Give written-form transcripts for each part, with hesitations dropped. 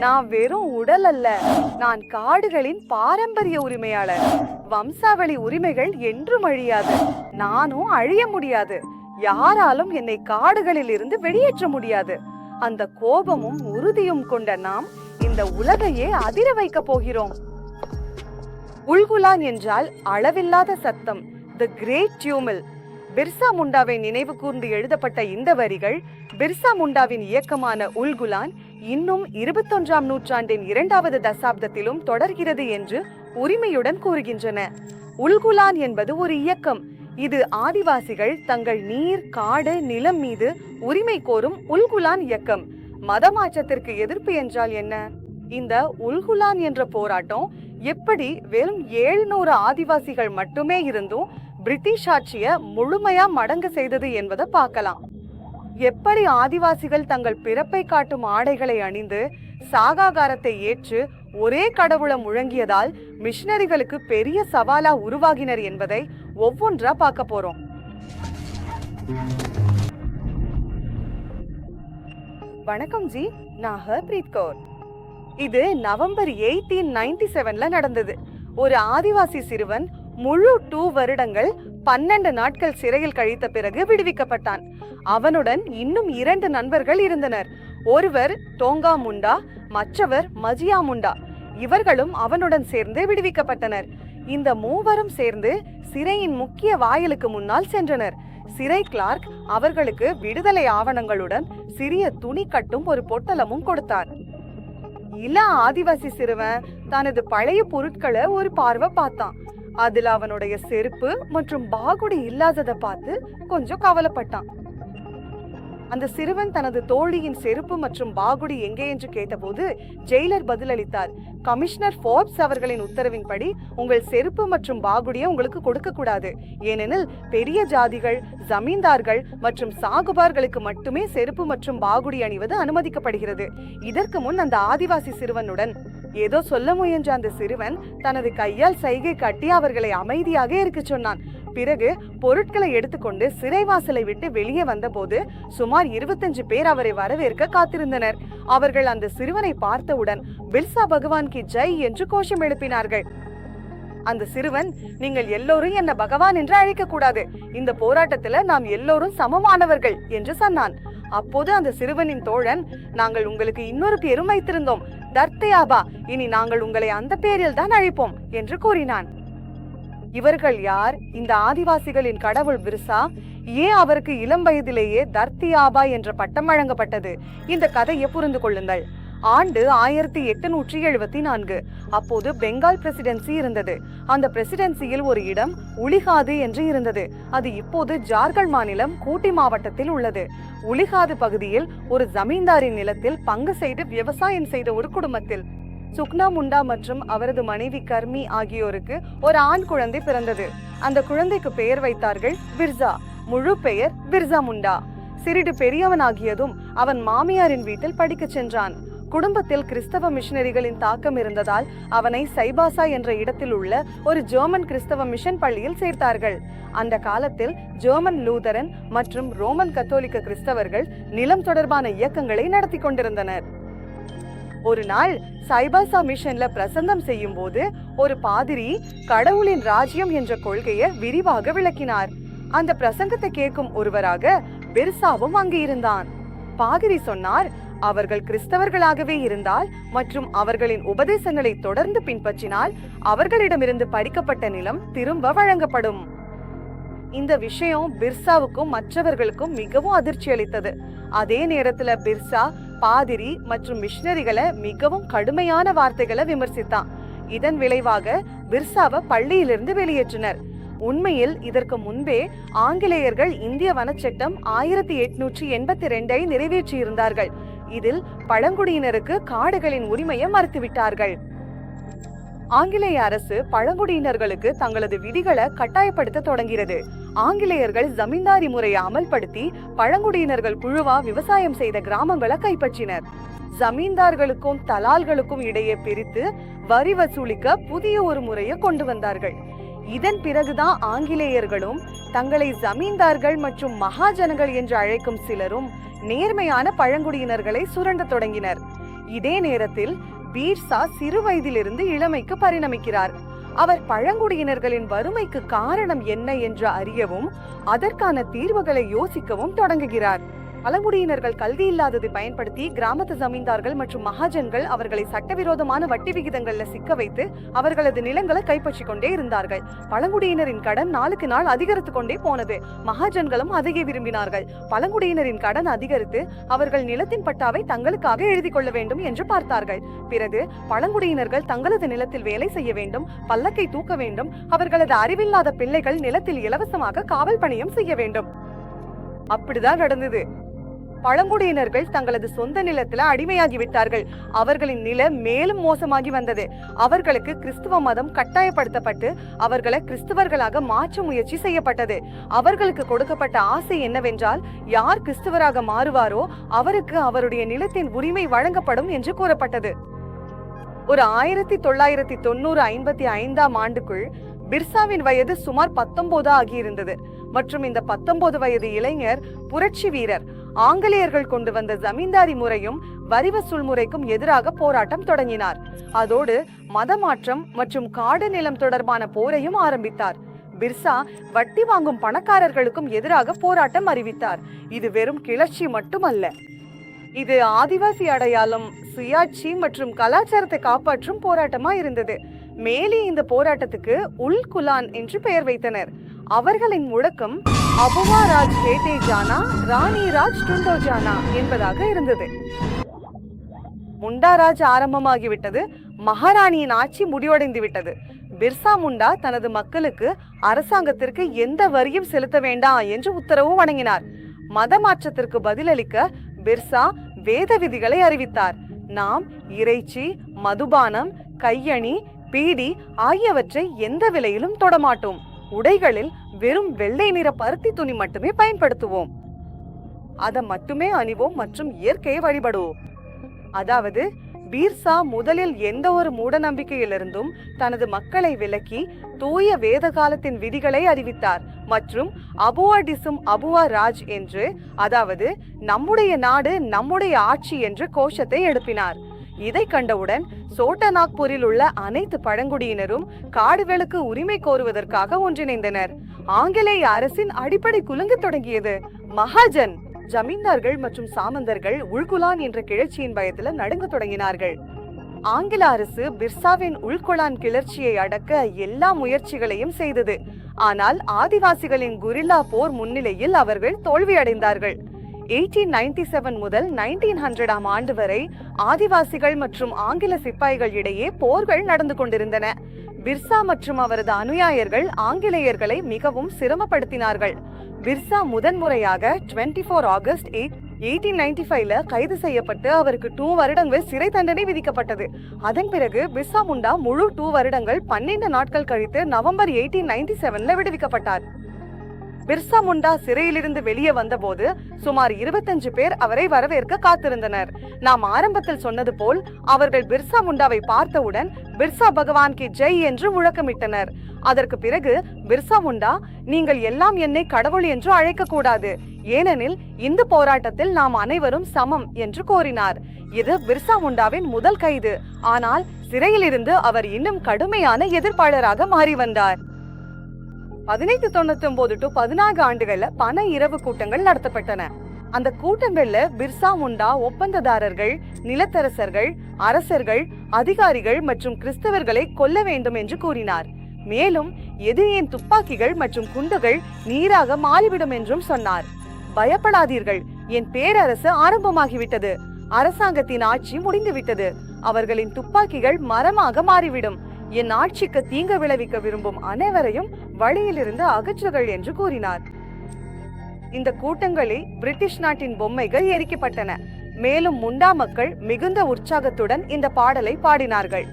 நான் வெறும் உடல் அல்ல, நான் காடுகளின் பாரம்பரிய உரிமையாளர். வம்சாவளி உரிமைகள் என்றும் அழியாது, நானும் அழிய முடியாது. யாராலும் என்னை காடுகளில் இருந்து வெளியேற்ற முடியாது. அந்த கோபமும் உறுதியும் கொண்ட நாம் இந்த உலகையே அதிர வைக்க போகிறோம். உல்குலான் என்றால் அளவில்லாத சத்தம், தி கிரேட் டியூமில். பிர்சா முண்டாவை நினைவு கூர்ந்து எழுதப்பட்ட இந்த வரிகள் பிர்சா முண்டாவின் இயக்கமான உல்குலான் இன்னும் 21ஆம் நூற்றாண்டின் 2வது தசாப்தத்திலும் தொடர்கிறது என்று உரிமையுடன் கூறுகின்றன. உல்குலான் என்பது ஒரு இயக்கம். இது ஆதிவாசிகள் தங்கள் நீர், காடு, நிலம் மீது உரிமை கோரும் உல்குலான் இயக்கம். மதமாற்றத்திற்கு எதிர்ப்பு என்றால் என்ன? இந்த உல்குலான் என்ற போராட்டம் எப்படி வெறும் 700 ஆதிவாசிகள் மட்டுமே இருந்தும் பிரிட்டிஷ் ஆட்சியை முழுமையா மடங்கு செய்தது என்பதை பார்க்கலாம். எப்படி ஆதிவாசிகள் தங்கள் பிறப்பை காட்டும் ஆடைகளை அணிந்து சாகாகாரத்தை ஏற்று ஒரே கடவுளை முழங்கியதால் மிஷனரிகளுக்கு பெரிய சவாலா உருவாகினர் என்பதை ஒவ்வொன்றா பார்க்க போறோம். வணக்கம் ஜி, நான் ஹர்ப்ரீத் கௌர். இது நவம்பர் 1897ல நடந்தது. ஒரு ஆதிவாசி சிறுவன் முழு 2 வருடங்கள் 12 நாட்கள் சிறையில் கழித்த பிறகு விடுவிக்கப்பட்டான். அவனுடன் இன்னும் 2 நண்பர்கள் இருந்தனர். ஒருவர் டோங்கா முண்டா, மற்றவர் மஜியா முண்டா. இவர்களும் அவனுடன் சேர்ந்து விடுவிக்கப்பட்டனர். இந்த மூவரும் சேர்ந்து சிறையின் முக்கிய வாயிலுக்கு முன்னால் சென்றனர். சிறை கிளார்க் அவர்களுக்கு விடுதலை ஆவணங்களுடன் சிறிய துணி கட்டும் ஒரு பொட்டலமும் கொடுத்தார். இள ஆதிவாசி சிறுவன் தனது பழைய பொருட்களை ஒரு பார்வை பார்த்தான். அதுல அவனுடைய செருப்பு மற்றும் பாகுடி இல்லாததை பார்த்து கொஞ்சம் கவலைப்பட்டான். அந்த சிறுவன் தனது தோழியின் செருப்பு மற்றும் பாகுடி எங்கே என்று கேட்டபோது ஜெயிலர் பதிலளித்தார். கமிஷனர் ஃபோர்ப்ஸ் அவர்களின் உத்தரவின்படி உங்கள் செருப்பு மற்றும் பாகுடியை உங்களுக்கு கொடுக்க கூடாது. ஏனெனில் பெரிய ஜாதிகள், ஜமீன்தார்கள் மற்றும் சாகுபார்களுக்கு மட்டுமே செருப்பு மற்றும் பாகுடி அணிவது அனுமதிக்கப்படுகிறது. இதற்கு முன் அந்த ஆதிவாசி சிறுவனுடன் ஏதோ சொல்ல முயன்ற அந்த சிறுவன் தனது கையால் சைகை காட்டி அவர்களை அமைதியாக இருக்க சொன்னான். பிறகு பொருட்களை எடுத்துக்கொண்டு சிறைவாசலை விட்டு வெளியே வந்தபோது சுமார் 25 பேர் அவரை வரவேற்க காத்திருந்தனர். அவர்கள் அந்த சிறுவனை பார்த்தவுடன் பிர்சா பகவான் கி ஜெய் என்று கோஷம் எழுப்பினார்கள். அந்த சிறுவன், நீங்கள் எல்லோரும் என்ன பகவான் என்று அழைக்க கூடாது, இந்த போராட்டத்துல நாம் எல்லோரும் சமமானவர்கள் என்று சொன்னான். அப்போது அந்த சிறுவனின் தோழன், நாங்கள் உங்களுக்கு இன்னொரு பேரும் வைத்திருந்தோம், தர்த்தையாபா, இனி நாங்கள் உங்களை அந்த பேரில் தான் அழைப்போம் என்று கூறினான். இவர்கள் யார்? இந்த ஆதிவாசிகளின் கடவுள் பிர்சா. ஏன் அவருக்கு இளம் வயதிலேயே தர்த்தியாபா என்ற பட்டம் வழங்கப்பட்டது? இந்த கதையை புரிந்து கொள்ளுங்கள். ஆண்டு 1874. அப்போது பெங்கால் பிரசிடென்சி இருந்தது. அந்த பிரசிடென்சியில் ஒரு இடம் உலிகாது என்று இருந்தது. அது இப்போது ஜார்க்கண்ட் மாநிலம் கூட்டி மாவட்டத்தில் உள்ளது. உலிகாது பகுதியில் ஒரு ஜமீன்தாரின் நிலத்தில் பங்கு செய்து விவசாயம் செய்த ஒரு குடும்பத்தில் சுக்னா முண்டா மற்றும் அவரது மனைவி கர்மி ஆகியோருக்கு ஒரு ஆண் குழந்தை பிறந்தது. அந்த குழந்தைக்கு பெயர் வைத்தார்கள் பிர்சா. முழு பெயர் பிர்சா முண்டா. சிறிது பெரியவனாகியதும் அவன் மாமியாரின் வீட்டில் படிக்க சென்றான். குடும்பத்தில் கிறிஸ்தவ மிஷனரிகளின் தாக்கம் இருந்ததால் அவனை சைபாசா என்ற இடத்தில் உள்ள ஒரு ஜெர்மன் கிறிஸ்தவ மிஷன் பள்ளியில் சேர்த்தார்கள். அந்த காலத்தில் ஜெர்மன் லூதரன் மற்றும் ரோமன் கத்தோலிக்க கிறிஸ்தவர்கள் நிலம் தொடர்பான இயக்கங்களை நடத்தி கொண்டிருந்தனர். ஒரு நாள் சைபாசா மிஷன்ல பிரசங்கம் செய்யும் போது ஒரு பாதிரி கடவுளின் ராஜ்யம் என்ற கொள்கையை விரிவாக விளக்கினார். அந்த பிரசங்கத்தை கேட்கும் ஒருவராக பிர்சாவும் அங்கு இருந்தான். பாதிரி சொன்னார், அவர்கள் கிறிஸ்தவர்களாகவே இருந்தால் மற்றும் அவர்களின் உபதேசங்களை தொடர்ந்து பின்பற்றினால் அவர்களிடமிருந்து பறிக்கப்பட்ட நிலம் திரும்ப வழங்கப்படும். இந்த விஷயம் பிர்சாவுக்கும் மற்றவர்களுக்கும் மிகவும் அதிர்ச்சி அளித்தது. அதே நேரத்துல பிர்சா பாதிரி மற்றும் மிஷனரிகளை மிகவும் கடுமையான வார்த்தைகளை விமர்சித்தான். இதன் விளைவாக பிர்சாவை பள்ளியிலிருந்து வெளியேற்றினர். உண்மையில் இதற்கு முன்பே ஆங்கிலேயர்கள் இந்திய வனச்சட்டம் 1882 நிறைவேற்றியிருந்தார்கள். இதில் பழங்குடியினருக்கு காடுகளின் உரிமையை மறுத்துவிட்டார்கள். ஆங்கிலேய அரசு பழங்குடியினர்களுக்கு தங்களது விதிகளை கட்டாயப்படுத்த தொடங்கிறது. ஆங்கிலேயர்கள் ஜமீன்தாரி முறையை அமல்படுத்தி பழங்குடியினர்கள் குழுவா விவசாயம் செய்த கிராமங்களை கைப்பற்றினர். ஜமீன்தார்களுக்கும் தலால்களுக்கும் இடையே பிரித்து வரி வசூலிக்க புதிய ஒரு முறையை கொண்டு வந்தார்கள். இதன் பிறகுதான் ஆங்கிலேயர்களும் தங்களை ஜமீன்தார்கள் மற்றும் மகாஜனங்கள் என்று அழைக்கும் சிலரும் நேர்மையான பழங்குடியினர்களை சுரண்ட தொடங்கினர். இதே நேரத்தில் பீர்சா சிறு வயதிலிருந்து இளமைக்கு பரிணமிக்கிறார். அவர் பழங்குடியினர்களின் வறுமைக்கு காரணம் என்ன என்று அறியவும் அதற்கான தீர்வுகளை யோசிக்கவும் தொடங்குகிறார். பழங்குடியினர்கள் கல்வி இல்லாததை பயன்படுத்தி கிராமத்து ஜமீன்தார்கள் மற்றும் மகாஜன்கள் அவர்களை சட்டவிரோதமான வட்டி விகிதங்கள்ல சிக்க வைத்து அவர்களது நிலங்களை கைப்பற்றி கொண்டே இருந்தார்கள். பழங்குடியினரின் கடன் நாளுக்கு நாள் அதிகரித்து கொண்டே போனது. மகாஜன்களும் அதையே விரும்பினார்கள். பழங்குடியினரின் கடன் அதிகரித்து அவர்கள் நிலத்தின் பட்டாவை தங்களுக்காக எழுதி கொள்ள வேண்டும் என்று பார்த்தார்கள். பிறகு பழங்குடியினர்கள் தங்களது நிலத்தில் வேலை செய்ய வேண்டும், பல்லக்கை தூக்க வேண்டும், அவர்களது அறிவில்லாத பிள்ளைகள் நிலத்தில் இலவசமாக காவல் பணியும் செய்ய வேண்டும். அப்படிதான் நடந்தது. பழங்குடியினர்கள் தங்களது சொந்த நிலத்துல அடிமையாகி விட்டார்கள். அவர்களின் நிலை மேலும் மோசமாகி வந்தது. அவர்களுக்கு கிறிஸ்துவ மதம் கட்டாயப்படுத்தப்பட்டு அவர்களை கிறிஸ்தவர்களாக மாற்ற முயற்சி செய்யப்பட்டது. அவர்களுக்கு கொடுக்கப்பட்ட ஆசை என்னவென்றால், யார் கிறிஸ்தவராக மாறுவாரோ அவருக்கு அவருடைய நிலத்தின் உரிமை வழங்கப்படும் என்று கூறப்பட்டது. ஒரு 1955 ஆண்டுக்குள் பிர்சாவின் வயது சுமார் 19 ஆகியிருந்தது. மற்றும் இந்த 19 வயது இளைஞர் புரட்சி வீரர். ஆங்கிலேயர்கள் கொண்டு வந்த ஜமீன்தாரி முறையும் வரி வசூல் முறைக்கும் எதிராக போராட்டம் தொடங்கினார். அதோடு மதமாற்றம் மற்றும் காடு நிலம் தொடர்பான போரையும் ஆரம்பித்தார். பிர்சா வட்டி வாங்கும் பணக்காரர்களுக்கும் எதிராக போராட்டம் அறிவித்தார். இது வெறும் கிளர்ச்சி மட்டுமல்ல, இது ஆதிவாசி அடையாளம், சுயாட்சி மற்றும் கலாச்சாரத்தை காப்பாற்றும் போராட்டமா இருந்தது. மேலே இந்த போராட்டத்துக்கு உல் குலான் என்று பெயர் வைத்தனர். அவர்களின் முழக்கம் அபுவா ராஜ் கேட்டே ஜானா, ராணி ராஜ் டுண்டோ ஜானா என்பதாக இருந்தது. முண்டா ராஜ் ஆரம்பமாகிவிட்டது. மகாராணியின் ஆட்சி முடிவடைந்து விட்டது. பிர்சா முண்டா தனது மக்களுக்கு அரசாங்கத்திற்கு எந்த வரியும் செலுத்த வேண்டாம் என்று உத்தரவு வழங்கினார். மத மாற்றத்திற்கு பதிலளிக்க பிர்சா வேத விதிகளை அறிவித்தார். நாம் இறைச்சி, மதுபானம், கையணி, பீடி ஆகியவற்றை எந்த விலையிலும் தொடமாட்டோம். உடைகளில் வெறும் வெள்ளை நிற பருத்தி துணி மட்டுமே பயன்படுத்துவோம். அதை மட்டுமே அணிவோம் மற்றும் இயற்கையை வழிபடுவோம். அதாவது பீர்சா முதலில் எந்த ஒரு மூட நம்பிக்கையிலிருந்தும் தனது மக்களை விலக்கி தூய வேத காலத்தின் விதிகளை அறிவித்தார் மற்றும் அபுவாடிசும் அபுவா ராஜ் என்று, அதாவது நம்முடைய நாடு நம்முடைய ஆட்சி என்று கோஷத்தை எழுப்பினார். இதை கண்டவுடன் சோட்டநாக்பூரில் உள்ள அனைத்து பழங்குடியினரும் காடுகளுக்கு உரிமை கோருவதற்காக ஒன்றிணைந்தனர். ஆங்கிலேய அரசின் அடிப்படை குலுங்க தொடங்கியது. மகாஜன், ஜமீன்தார்கள் மற்றும் சாமந்தர்கள் உள்குலான் என்ற கிளர்ச்சியின் பயத்துல நடுங்க தொடங்கினார்கள். ஆங்கில அரசு பிர்சாவின் உள்குலான் கிளர்ச்சியை அடக்க எல்லா முயற்சிகளையும் செய்தது. ஆனால் ஆதிவாசிகளின் குரில்லா போர் முன்னிலையில் அவர்கள் தோல்வியடைந்தார்கள். 1897 முதல் 1900 ஆண்டு வரை ஆதிவாசிகள் மற்றும் ஆங்கில சிப்பாய்கள் இடையே போர்கள் நடந்து கொண்டிருந்தன. பிர்சா மற்றும் அவரது அனுயாயர்கள் ஆங்கிலேயர்களை மிகவும் சிரமப்படுத்தினார்கள். பிர்சா முதன்முறையாக 24 ஆகஸ்ட் 1895 கைது செய்யப்பட்டு அவருக்கு 2 வருடங்கள் சிறை தண்டனை விதிக்கப்பட்டது. அதன் பிறகு பிர்சா முண்டா முழு 2 வருடங்கள் 12 நாட்கள் கழித்து நவம்பர் 1897 விடுவிக்கப்பட்டார். பிர்சா முண்டா சிறையிலிருந்து வெளியே வந்தபோது சுமார் 25 பேர் அவரை வரவேற்க காத்திருந்தனர். நாம் ஆரம்பத்தில் சொன்னது போல் அவர்கள் பிர்சா முண்டாவை பார்த்தவுடன் பிர்சா பகவான் கி ஜெய் என்று முழக்கமிட்டனர். அதற்கு பிறகு பிர்சா முண்டா, நீங்கள் எல்லாம் என்னை கடவுள் என்று அழைக்க கூடாது, ஏனெனில் இந்த போராட்டத்தில் நாம் அனைவரும் சமம் என்று கோரினார். இது பிர்சா முண்டாவின் முதல் கைது. ஆனால் சிறையிலிருந்து அவர் இன்னும் கடுமையான எதிர்ப்பாளராக மாறி வந்தார். 1899 to 14 ஆண்டுகள்ல பண இரவு கூட்டங்கள் நடத்தப்பட்டன. அந்த கூட்டங்கள்ல பிர்சா முண்டா ஒப்பந்ததாரர்கள், நிலத்தரசர்கள், அரசர்கள், அதிகாரிகள் மற்றும் கிறிஸ்தவர்களை கொல்ல வேண்டும் என்று கூறினார். மேலும் எதிரியின் துப்பாக்கிகள் மற்றும் குண்டுகள் நீராக மாறிவிடும் என்றும் சொன்னார். பயப்படாதீர்கள், என் பேரரசு ஆரம்பமாகிவிட்டது. அரசாங்கத்தின் ஆட்சி முடிந்துவிட்டது. அவர்களின் துப்பாக்கிகள் மரமாக மாறிவிடும். என் ஆட்சிக்கு தீங்கு விளைவிக்க விரும்பும் அனைவரையும் வழியிலிருந்து அகற்றுகள் என்று கூறினார். இந்த கூட்டங்களில் பிரிட்டிஷ் நாட்டின் பொம்மைகள் எரிக்கப்பட்டன. மேலும் முண்டா மக்கள் மிகுந்த உற்சாகத்துடன் இந்த பாடலை பாடினார்கள்.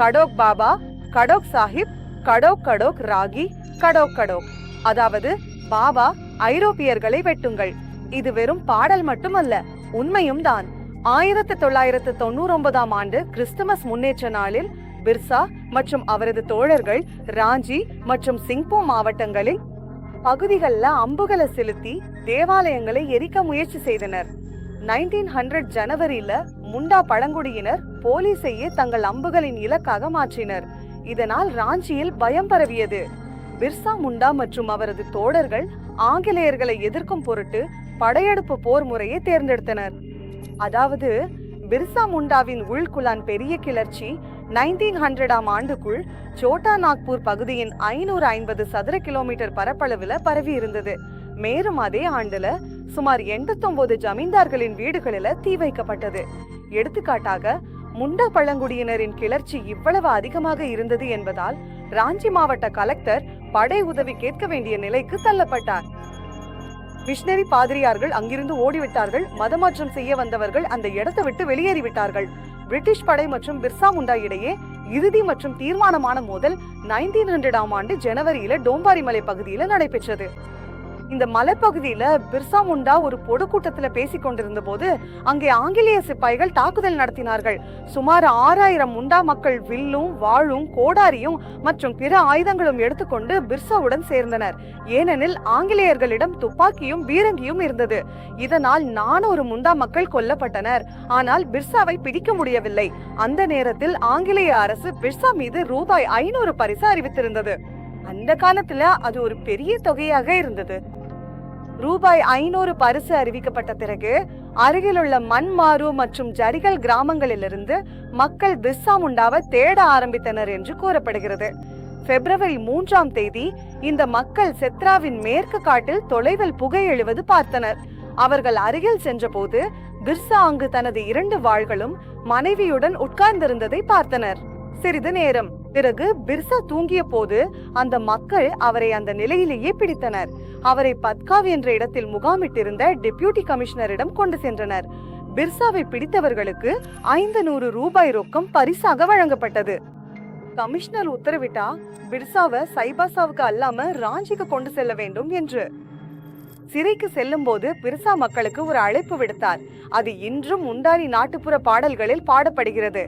கடோக் பாபா, கடோக் சாஹிப், கடோக் கடோக் ராகி, கடோக் கடோக். அதாவது, பாபா, ஐரோப்பியர்களை வெட்டுங்கள். இது வெறும் பாடல் மட்டுமல்ல, உண்மையும் தான். 1999 ஆண்டு கிறிஸ்துமஸ் முன்னேற்ற நாளில் பிர்சா மற்றும் அவரது தோழர்கள் ராஞ்சி மற்றும் சிங்போ மாவட்டங்களில் பகுதிகளில் அம்புகளை செலுத்தி தேவாலயங்களை எரிக்க முயற்சி செய்தனர். 1900 ஜனவரியில முண்டா பழங்குடியினர் போலீஸையே தங்கள் அம்புகளின் இலக்காக மாற்றினர். இதனால் ராஞ்சியில் பயம் பரவியது. பிர்சா முண்டா மற்றும் அவரது தோழர்கள் ஆங்கிலேயர்களை எதிர்க்கும் பொருட்டு படையெடுப்பு போர் முறையை தேர்ந்தெடுத்தனர். அதாவது பிர்சா முண்டாவின் உள்குலான் பெரிய கிளர்ச்சி 1900 ஆண்டுக்குள் சோட்டா நாக்பூர் பகுதியின் 550 சதுர கிலோமீட்டர் பரப்பளவுல பரவி இருந்தது. மேலும் அதே ஆண்டுல சுமார் 89 ஜமீன்தார்களின் வீடுகளில தீ வைக்கப்பட்டது. எடுத்துக்காட்டாக முண்டா பழங்குடியினரின் கிளர்ச்சி இவ்வளவு அதிகமாக இருந்தது என்பதால் ராஞ்சி மாவட்ட கலெக்டர் படை உதவி கேட்க வேண்டிய நிலைக்கு தள்ளப்பட்டார். மிஷனரி பாதிரியார்கள் அங்கிருந்து ஓடிவிட்டார்கள். மதமாற்றம் செய்ய வந்தவர்கள் அந்த இடத்தை விட்டு வெளியேறிவிட்டார்கள். பிரிட்டிஷ் படை மற்றும் பிர்சா முண்டா இடையே இறுதி மற்றும் தீர்மானமான மோதல் 1900 ஆண்டு ஜனவரியில டோம்பாரி மலை பகுதியில நடைபெற்றது. இந்த மலைப்பகுதியில பிர்சா முண்டா ஒரு பொதுக்கூட்டத்துல பேசிக் கொண்டிருந்த போது அங்கே ஆங்கிலேய சிப்பாய்கள் தாக்குதல் நடத்தினார்கள். சுமார் 6000 முண்டா மக்கள் வில்லும் வாளும் கோடாரியும் மற்றும் பிற ஆயுதங்களும் எடுத்துக்கொண்டு பிர்சாவுடன் சேர்ந்தனர். ஏனெனில் ஆங்கிலேயர்களிடம் துப்பாக்கியும் பீரங்கியும் இருந்தது. இதனால் 400 முண்டா மக்கள் கொல்லப்பட்டனர். ஆனால் பிர்சாவை பிடிக்க முடியவில்லை. அந்த நேரத்தில் ஆங்கிலேய அரசு பிர்சா மீது ரூபாய் 500 பரிசு அறிவித்திருந்தது. அந்த காலத்துல அது ஒரு பெரிய தொகையாக இருந்தது. ரூபாய் 500 பரிசு அறிவிக்கப்பட்ட பிறகு அருகிலுள்ள மன்மாரு மற்றும் ஜரிகல் கிராமங்களிலிருந்து மக்கள் பிர்சா முண்டாவை தேட ஆரம்பித்தனர் என்று கூறப்படுகிறது. பிப்ரவரி 3ஆம் தேதி இந்த மக்கள் செத்ராவின் மேற்கு காட்டில் தொலைவில் புகை எழுவது பார்த்தனர். அவர்கள் அருகில் சென்ற போது பிர்சா அங்கு தனது 2 வாள்களும் மனைவியுடன் உட்கார்ந்திருந்ததை பார்த்தனர். சிறிது நேரம் பிறகு பிர்சா தூங்கிய போது அந்த மக்கள் அவரை அந்த நிலையிலேயே பிடித்தனர். அவரை பத்காவ் என்ற இடத்தில் முகாமிட்டிருந்த டெப்யூட்டி கமிஷனரிடம் கொண்டு சென்றனர். பிர்சாவை பிடித்தவர்களுக்கு 500 ரூபாய் ரொக்கம் பரிசாக வழங்கப்பட்டது. கமிஷனர் உத்தரவிட்டா பிர்சாவை சைபாசாவுக்கு அல்லாம ராஞ்சிக்கு கொண்டு செல்ல வேண்டும் என்று. சிறைக்கு செல்லும் போது பிர்சா மக்களுக்கு ஒரு அழைப்பு விடுத்தார். அது இன்றும் முண்டாரி நாட்டுப்புற பாடல்களில் பாடப்படுகிறது.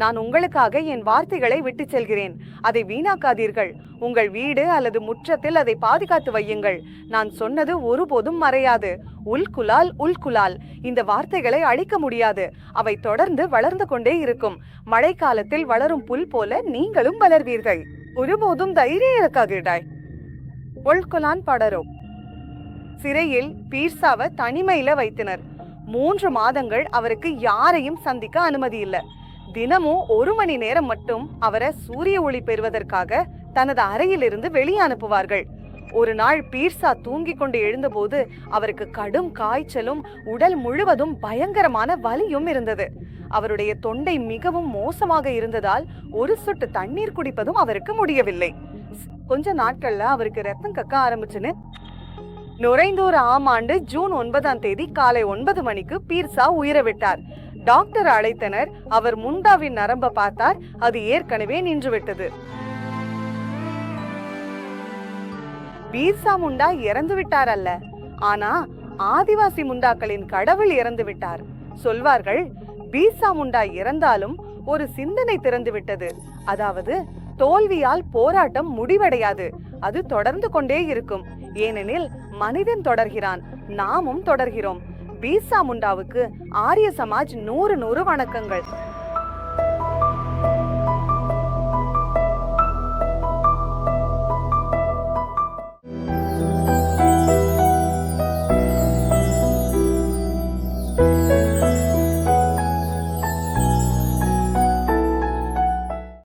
நான் உங்களுக்காக என் வார்த்தைகளை விட்டு செல்கிறேன். அதை வீணாக்காதீர்கள். உங்கள் வீடு அல்லது முற்றத்தில் அதை பாதுகாத்து வையுங்கள். நான் சொன்னது ஒருபோதும் மறையாது. உல்குலால் உல்குலால். இந்த வார்த்தைகளை அழிக்க முடியாது. அவை தொடர்ந்து வளர்ந்து கொண்டே இருக்கும். மழைக்காலத்தில் வளரும் புல் போல நீங்களும் வளர்வீர்கள். ஒருபோதும் தைரியம் இழக்காதீடாய். உல்குலான் படரோ. சிறையில் பீர்சாவை தனிமையில வைத்தனர். 3 மாதங்கள் அவருக்கு யாரையும் சந்திக்க அனுமதி இல்ல. தினமும் 1 மணி நேரம் மட்டும் அவரை சூரிய ஒளி பெறுவதற்காக தனது அறையிலிருந்து வெளியே அனுப்புவார்கள். ஒரு நாள் பீர்சா தூங்கிக் கொண்டு எழுந்தபோது அவருக்கு கடும் காய்ச்சலும் உடல் முழுவதும் பயங்கரமான வலியும் இருந்தது. அவருடைய தொண்டை மிகவும் மோசமாக இருந்ததால் ஒரு சொட்டு தண்ணீர் குடிப்பதும் அவருக்கு முடியவில்லை. கொஞ்ச நாட்கள்ல அவருக்கு ரத்தம் கக்க ஆரம்பிச்சுன்னு. நுரைந்தோர் ஆம் ஆண்டு ஜூன் 9ஆம் தேதி காலை 9 மணிக்கு பீர்சா உயிரவிட்டார். டாக்டர் அழைத்தனர். அவர் முண்டாவின் நரம்ப பார்த்தார். அது ஏற்கனவே நின்றுவிட்டது. பீர்சா முண்டா இறந்து விட்டார் அல்ல, ஆனா ஆதிவாசி முண்டாக்களின் கடவுள் இறந்து விட்டார். சொல்வார்கள், பீர்சா முண்டா இறந்தாலும் ஒரு சிந்தனை திறந்து விட்டது. அதாவது தோல்வியால் போராட்டம் முடிவடையாது, அது தொடர்ந்து கொண்டே இருக்கும். ஏனெனில் மனிதன் தொடர்கிறான், நாமும் தொடர்கிறோம். பீர்சா முண்டாவுக்கு ஆரிய சமாஜ் 100 வணக்கங்கள்.